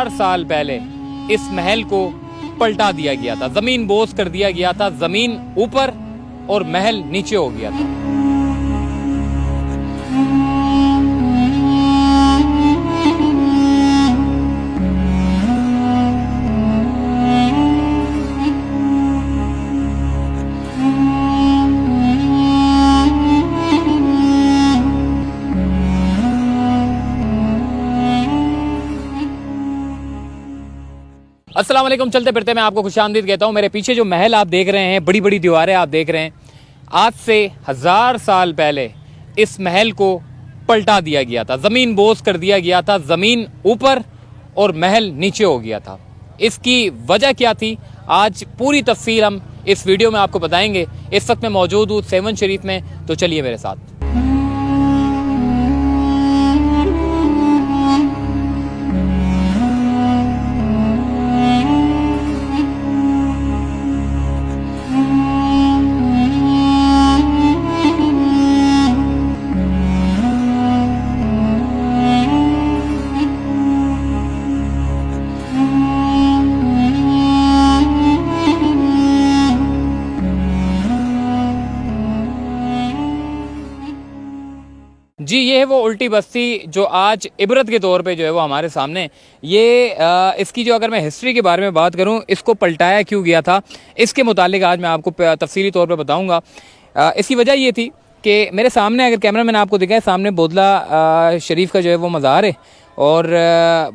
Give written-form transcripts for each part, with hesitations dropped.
1000 साल पहले इस महल को पलटा दिया गया था, जमीन बोझ कर दिया गया था, जमीन ऊपर और महल नीचे हो गया था। अस्सलाम वालेकुम। चलते फिरते मैं आपको खुशामदीद कहता हूँ। मेरे पीछे जो महल आप देख रहे हैं, बड़ी बड़ी दीवारें आप देख रहे हैं, आज से 1000 साल पहले इस महल को पलटा दिया गया था, ज़मीन बोझ कर दिया गया था, ज़मीन ऊपर और महल नीचे हो गया था। इसकी वजह क्या थी, आज पूरी तफसील हम इस वीडियो में आपको बताएंगे। इस वक्त मैं मौजूद हूँ 7 शरीफ में, तो चलिए मेरे साथ। जी, ये है वो उल्टी बस्ती जो आज इबरत के तौर पे जो है वो हमारे सामने। ये इसकी जो अगर मैं हिस्ट्री के बारे में बात करूं, इसको पलटाया क्यों गया था, इसके मुतालिक आज मैं आपको तफसीली तौर पे बताऊंगा। इसकी वजह ये थी कि मेरे सामने, अगर कैमरा मैंने आपको दिखाया, सामने बोदला शरीफ का जो है वो मज़ार है और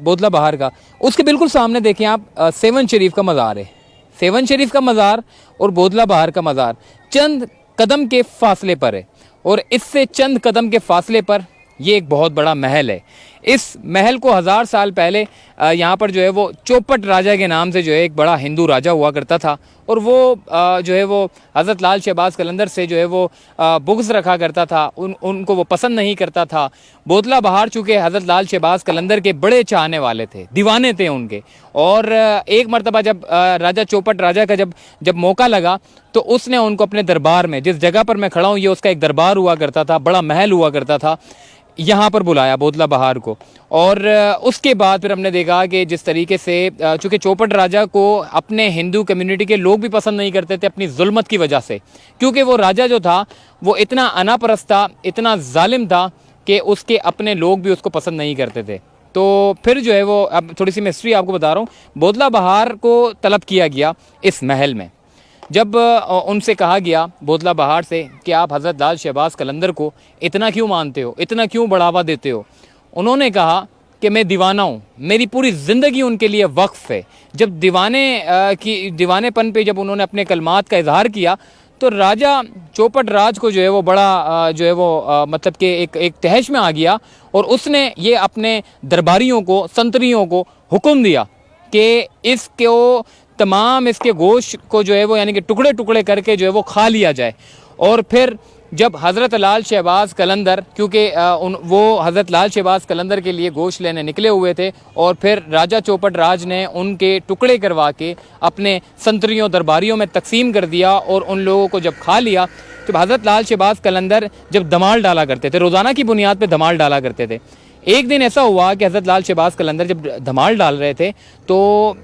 बोदला बहार का, उसके बिल्कुल सामने देखें आप 7 शरीफ का मज़ार है। 7 शरीफ का मज़ार और बोदला बहार का मज़ार चंद कदम के फासले पर है, और इससे चंद कदम के फासले पर ये एक बहुत बड़ा महल है। इस महल को 1000 साल पहले यहाँ पर जो है वो चौपट राजा के नाम से जो है एक बड़ा हिंदू राजा हुआ करता था, और वो जो है वो हज़रत लाल शहबाज कलंदर से जो है वो बुग़्ज़ रखा करता था, उनको वो पसंद नहीं करता था। बोदला बहार चूँकि हज़रत लाल शहबाज कलंदर के बड़े चाहने वाले थे, दीवाने थे उनके, और एक मरतबा जब राजा चौपट राजा का जब मौका लगा तो उसने उनको अपने दरबार में, जिस जगह पर मैं खड़ा हूँ ये उसका एक दरबार हुआ करता था, बड़ा महल हुआ करता था, यहाँ पर बुलाया बोदला बहार को। और उसके बाद फिर हमने देखा कि जिस तरीके से चूँकि चौपट राजा को अपने हिंदू कम्युनिटी के लोग भी पसंद नहीं करते थे अपनी जुल्मत की वजह से, क्योंकि वो राजा जो था वो इतना अनापरस्त था, इतना जालिम था कि उसके अपने लोग भी उसको पसंद नहीं करते थे। तो फिर जो है वो, अब थोड़ी सी मैं हिस्ट्री आपको बता रहा हूँ, बोदला बहार को तलब किया गया इस महल में। जब उनसे कहा गया बोदला बहार से कि आप हज़रत लाल शहबाज कलंदर को इतना क्यों मानते हो, इतना क्यों बढ़ावा देते हो, उन्होंने कहा कि मैं दीवाना हूँ, मेरी पूरी ज़िंदगी उनके लिए वक्फ़ है। जब दीवानेपन पे जब उन्होंने अपने कलमात का इजहार किया तो राजा चौपट राज को जो है वो बड़ा जो है वो मतलब कि एक तहश में आ गया, और उसने ये अपने दरबारियों को, संतरियों को हुक्म दिया कि इसके गोश्त को जो है वो यानी कि टुकड़े टुकड़े करके जो है वो खा लिया जाए। और फिर जब हज़रत लाल शहबाज कलंदर, क्योंकि वो हज़रत लाल शहबाज कलंदर के लिए गोश्त लेने निकले हुए थे, और फिर राजा चौपट राज ने उनके टुकड़े करवा के अपने संतरियों दरबारियों में तकसीम कर दिया, और उन लोगों को जब खा लिया तो हज़रत लाल शहबाज कलंदर जब धमाल डाला करते थे, रोज़ाना की बुनियाद पर धमाल डाला करते थे। एक दिन ऐसा हुआ कि हज़रत लाल शहबाज कलंदर जब धमाल डाल रहे थे तो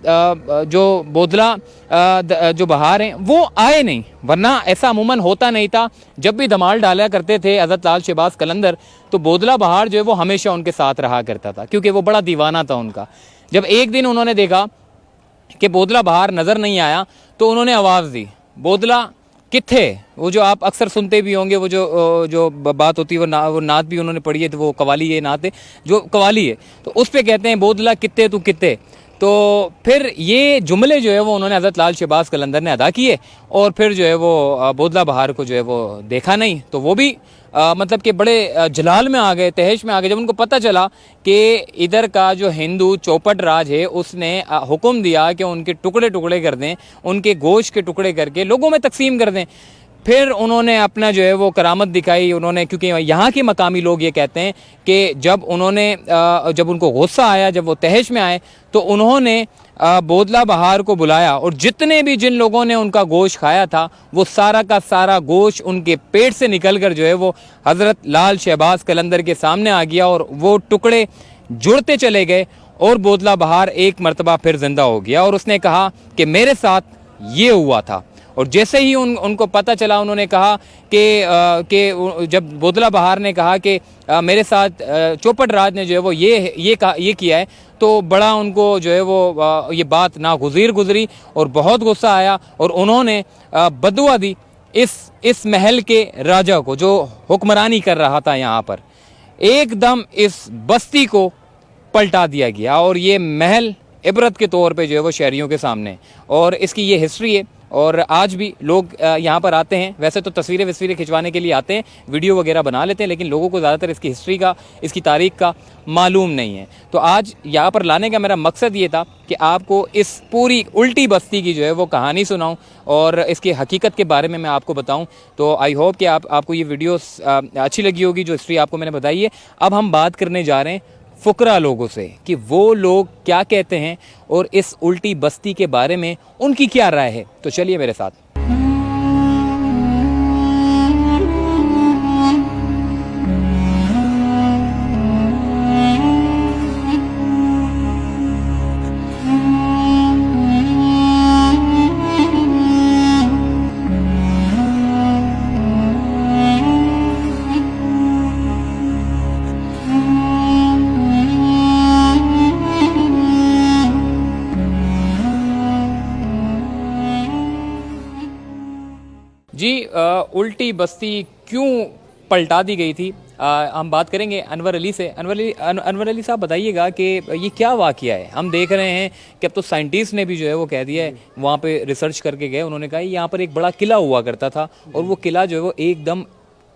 जो बोदला जो बहार हैं वो आए नहीं, वरना ऐसा अमूमन होता नहीं था। जब भी धमाल डाला करते थे हज़रत लाल शहबाज कलंदर तो बोदला बहार जो है वो हमेशा उनके साथ रहा करता था, क्योंकि वो बड़ा दीवाना था उनका। जब एक दिन उन्होंने देखा कि बोदला बहार नज़र नहीं आया तो उन्होंने आवाज़ दी, बोदला किथे। वो जो आप अक्सर सुनते भी होंगे, वो जो बात होती है वो नात भी उन्होंने पढ़ी है, तो वो कवाली है, नात है जो कवाली है, तो उस पे कहते हैं बोदला कित्ते तू कित्ते। तो फिर ये जुमले जो है वो उन्होंने हज़रत लाल शहबाज कलंदर ने अदा किए, और फिर जो है वो बोदला बहार को जो है वो देखा नहीं, तो वो भी मतलब कि बड़े जलाल में आ गए, तहश में आ गए। जब उनको पता चला कि इधर का जो हिंदू चौपट राज है उसने हुक्म दिया कि उनके टुकड़े टुकड़े कर दें, उनके गोश्त के टुकड़े करके लोगों में तकसीम कर दें, फिर उन्होंने अपना जो है वो करामत दिखाई उन्होंने। क्योंकि यहाँ के मकामी लोग ये कहते हैं कि जब उनको गुस्सा आया, जब वो तहश में आए, तो उन्होंने बोदला बहार को बुलाया, और जितने भी जिन लोगों ने उनका गोश्त खाया था वो सारा का सारा गोश्त उनके पेट से निकल कर जो है वो हज़रत लाल शहबाज कलंदर के सामने आ गया, और वो टुकड़े जुड़ते चले गए, और बोदला बहार एक मर्तबा फिर जिंदा हो गया और उसने कहा कि मेरे साथ ये हुआ था। और जैसे ही उनको पता चला, उन्होंने कहा कि जब बोदला बहार ने कहा कि मेरे साथ चौपट राज ने जो है वो ये किया है, तो बड़ा उनको जो है वो ये बात नागुज़ीर गुजरी और बहुत गुस्सा आया और उन्होंने बदुआ दी इस महल के राजा को जो हुक्मरानी कर रहा था यहाँ पर। एकदम इस बस्ती को पलटा दिया गया और ये महल इबरत के तौर पे जो है वो शहरियों के सामने, और इसकी ये हिस्ट्री है। और आज भी लोग यहाँ पर आते हैं, वैसे तो तस्वीरें खिंचवाने के लिए आते हैं, वीडियो वगैरह बना लेते हैं, लेकिन लोगों को ज़्यादातर इसकी हिस्ट्री का, इसकी तारीख का मालूम नहीं है। तो आज यहाँ पर लाने का मेरा मकसद ये था कि आपको इस पूरी उल्टी बस्ती की जो है वो कहानी सुनाऊँ और इसकी हकीकत के बारे में मैं आपको बताऊँ। तो आई होप कि आपको ये वीडियो अच्छी लगी होगी, जो हिस्ट्री आपको मैंने बताई है। अब हम बात करने जा रहे हैं फुकरा लोगों से कि वो लोग क्या कहते हैं और इस उल्टी बस्ती के बारे में उनकी क्या राय है। तो चलिए मेरे साथ। जी, उल्टी बस्ती क्यों पलटा दी गई थी, हम बात करेंगे अनवर अली से। अनवर अली साहब बताइएगा कि ये क्या वाक़या है। हम देख रहे हैं कि अब तो साइंटिस्ट ने भी जो है वो कह दिया है, वहाँ पे रिसर्च करके गए, उन्होंने कहा यहाँ पर एक बड़ा किला हुआ करता था और वो किला जो है वो एकदम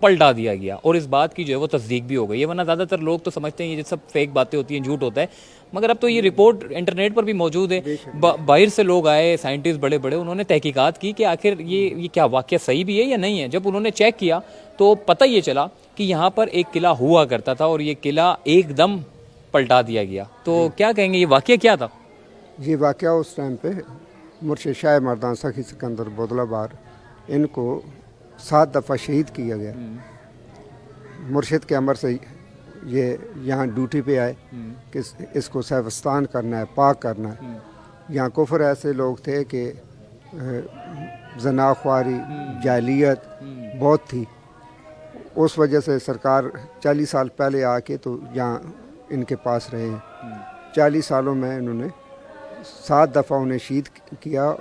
पलटा दिया गया और इस बात की जो है वो तस्दीक भी हो गई है। वरना ज़्यादातर लोग तो समझते हैं ये सब फेक बातें होती हैं, झूठ होता है, मगर अब तो ये रिपोर्ट इंटरनेट पर भी मौजूद है। बाहर से लोग आए, साइंटिस्ट बड़े बड़े, उन्होंने तहकीकात की कि आखिर ये क्या वाक़या सही भी है या नहीं है। जब उन्होंने चेक किया तो पता ये चला कि यहाँ पर एक किला हुआ करता था और ये किला एकदम पलटा दिया गया। तो क्या कहेंगे, ये वाक़या क्या था? ये वाक़या उस टाइम पे मुर्शिद शाह मर्दान सखी सिकंदर बोदला बहार, इनको 7 दफ़ा शहीद किया गया। मुर्शिद के अमर से ये यहाँ ड्यूटी पे आए कि इसको सैफस्तान करना है, पाक करना है। यहाँ कुफर ऐसे लोग थे कि जनाख्वारी, जालियत बहुत थी। उस वजह से सरकार 40 साल पहले आके तो यहाँ इनके पास रहे हैं। 40 सालों में इन्होंने 7 दफ़ा उन्हें शहीद किया।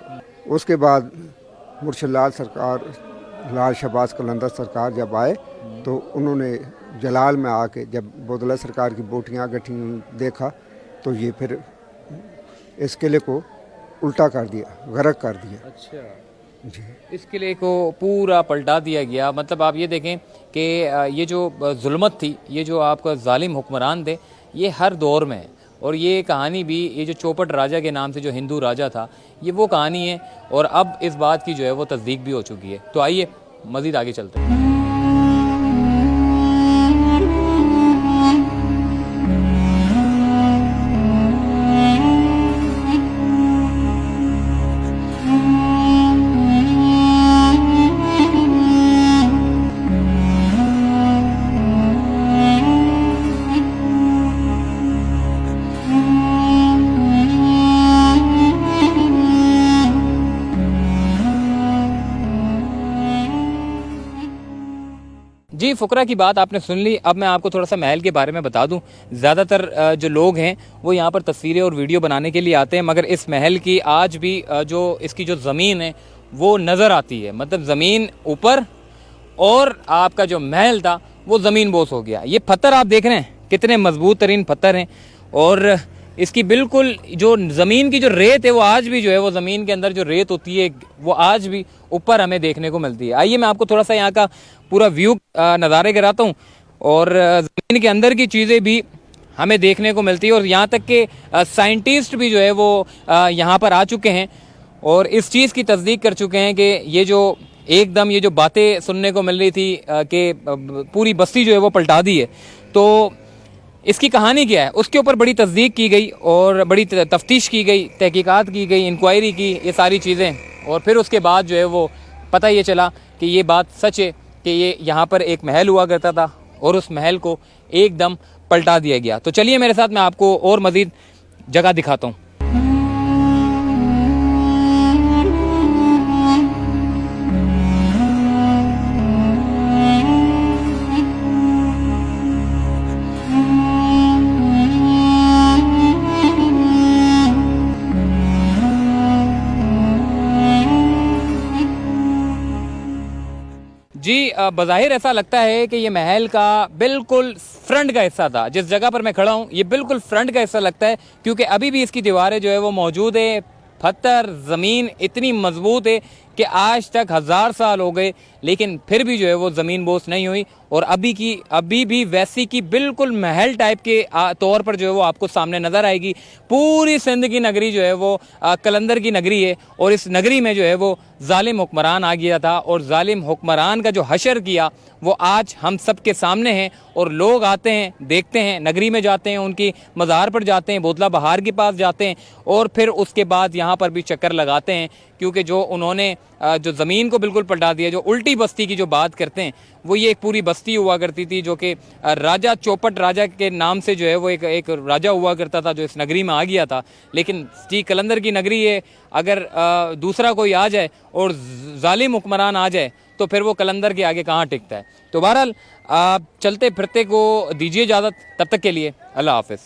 उसके बाद मुर्शिद लाल शहबाज कलंदर सरकार जब आए तो उन्होंने जलाल में आके जब बोदला सरकार की बोटियाँ गठी देखा तो ये फिर इस किले को उल्टा कर दिया, गर्क कर दिया। अच्छा जी, इस किले को पूरा पलटा दिया गया। मतलब आप ये देखें कि ये जो जुल्मत थी, ये जो आपका जालिम हुक्मरान थे, ये हर दौर में है। और ये कहानी भी, ये जो चौपट राजा के नाम से जो हिंदू राजा था, ये वो कहानी है और अब इस बात की जो है वो तस्दीक भी हो चुकी है। तो आइए मज़ीद आगे चलते हैं। जी, फ़ुकरा की बात आपने सुन ली। अब मैं आपको थोड़ा सा महल के बारे में बता दूं। ज़्यादातर जो लोग हैं वो यहाँ पर तस्वीरें और वीडियो बनाने के लिए आते हैं, मगर इस महल की आज भी जो इसकी जो ज़मीन है वो नज़र आती है। मतलब ज़मीन ऊपर और आपका जो महल था वो ज़मीन बोस हो गया। ये पत्थर आप देख रहे हैं कितने मजबूत तरीन पत्थर हैं और इसकी बिल्कुल जो ज़मीन की जो रेत है वो आज भी जो है वो ज़मीन के अंदर जो रेत होती है वो आज भी ऊपर हमें देखने को मिलती है। आइए मैं आपको थोड़ा सा यहाँ का पूरा व्यू नज़ारे कराता हूँ और ज़मीन के अंदर की चीज़ें भी हमें देखने को मिलती है। और यहाँ तक कि साइंटिस्ट भी जो है वो यहाँ पर आ चुके हैं और इस चीज़ की तस्दीक कर चुके हैं कि ये जो एकदम ये जो बातें सुनने को मिल रही थी कि पूरी बस्ती जो है वो पलटा दी है, तो इसकी कहानी क्या है उसके ऊपर बड़ी तस्दीक की गई और बड़ी तफ्तीश की गई, तहकीकात की गई, इंक्वायरी की, ये सारी चीज़ें। और फिर उसके बाद जो है वो पता ये चला कि ये बात सच है कि ये यहाँ पर एक महल हुआ करता था और उस महल को एकदम पलटा दिया गया। तो चलिए मेरे साथ, मैं आपको और मज़ीद जगह दिखाता हूँ। जी बज़ाहिर ऐसा लगता है कि ये महल का बिल्कुल फ्रंट का हिस्सा था। जिस जगह पर मैं खड़ा हूँ ये बिल्कुल फ्रंट का हिस्सा लगता है, क्योंकि अभी भी इसकी दीवारें जो है वो मौजूद है। पत्थर ज़मीन इतनी मजबूत है कि आज तक 1000 साल हो गए लेकिन फिर भी जो है वो ज़मीन बोस नहीं हुई, और अभी भी वैसी की बिल्कुल महल टाइप के तौर पर जो है वो आपको सामने नज़र आएगी। पूरी सिंध की नगरी जो है वो कलंदर की नगरी है, और इस नगरी में जो है वो जालिम हुक्मरान आ गया था, और जालिम हुक्मरान का जो हशर किया वो आज हम सब के सामने है। और लोग आते हैं, देखते हैं, नगरी में जाते हैं, उनकी मज़ार पर जाते हैं, बोतला बहार के पास जाते हैं, और फिर उसके बाद यहाँ पर भी चक्कर लगाते हैं, क्योंकि जो उन्होंने जो ज़मीन को बिल्कुल पलटा दिया, जो उल्टी बस्ती की जो बात करते हैं, वो ये एक पूरी बस्ती हुआ करती थी जो कि राजा चौपट राजा के नाम से जो है वो एक राजा हुआ करता था जो इस नगरी में आ गया था। लेकिन जी कलंदर की नगरी है, अगर दूसरा कोई आ जाए और जालिम हुक्मरान आ जाए तो फिर वो कलंदर के आगे कहाँ टिकता है। तो बहरहाल चलते फिरते को दीजिए इजाज़त, तब तक के लिए अल्लाह हाफ़िज़।